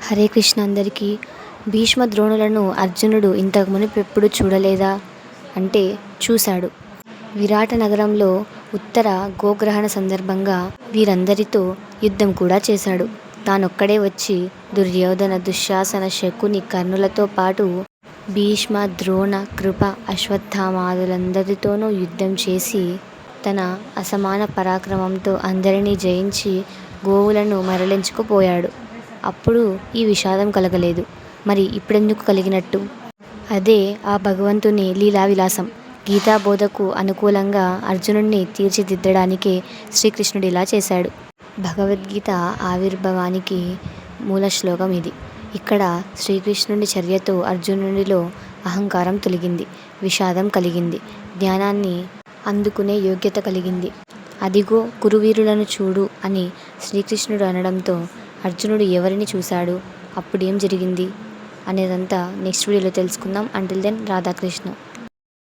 హరే కృష్ణ అందరికీ. భీష్మ ద్రోణులను అర్జునుడు ఇంతకు మునుపెప్పుడు చూడలేదా అంటే చూశాడు. విరాట నగరంలో ఉత్తర గోగ్రహణ సందర్భంగా వీరందరితో యుద్ధం కూడా చేశాడు. తానొక్కడే వచ్చి దుర్యోధన, దుశ్శాసన, శకుని, కర్ణులతో పాటు భీష్మ, ద్రోణ, కృప, అశ్వత్థామాదులందరితోనూ యుద్ధం చేసి తన అసమాన పరాక్రమంతో అందరినీ జయించి గోవులను మరలించుకుపోయాడు. అప్పుడు ఈ విషాదం కలగలేదు. మరి ఇప్పుడెందుకు కలిగినట్టు? అదే ఆ భగవంతుని లీలా విలాసం. గీతాబోధకు అనుకూలంగా అర్జునుడిని తీర్చిదిద్దడానికే శ్రీకృష్ణుడు ఇలా చేశాడు. భగవద్గీత ఆవిర్భావానికి మూల శ్లోకం ఇది. ఇక్కడ శ్రీకృష్ణుడి చర్యతో అర్జునుడిలో అహంకారం తొలగింది, విషాదం కలిగింది, జ్ఞానాన్ని అందుకునే యోగ్యత కలిగింది. అదిగో కురువీరులను చూడు అని శ్రీకృష్ణుడు అనడంతో అర్జునుడు ఎవరిని చూశాడు, అప్పుడేం జరిగింది అనేదంతా నెక్స్ట్ వీడియోలో తెలుసుకుందాం. Until then Radhakrishna.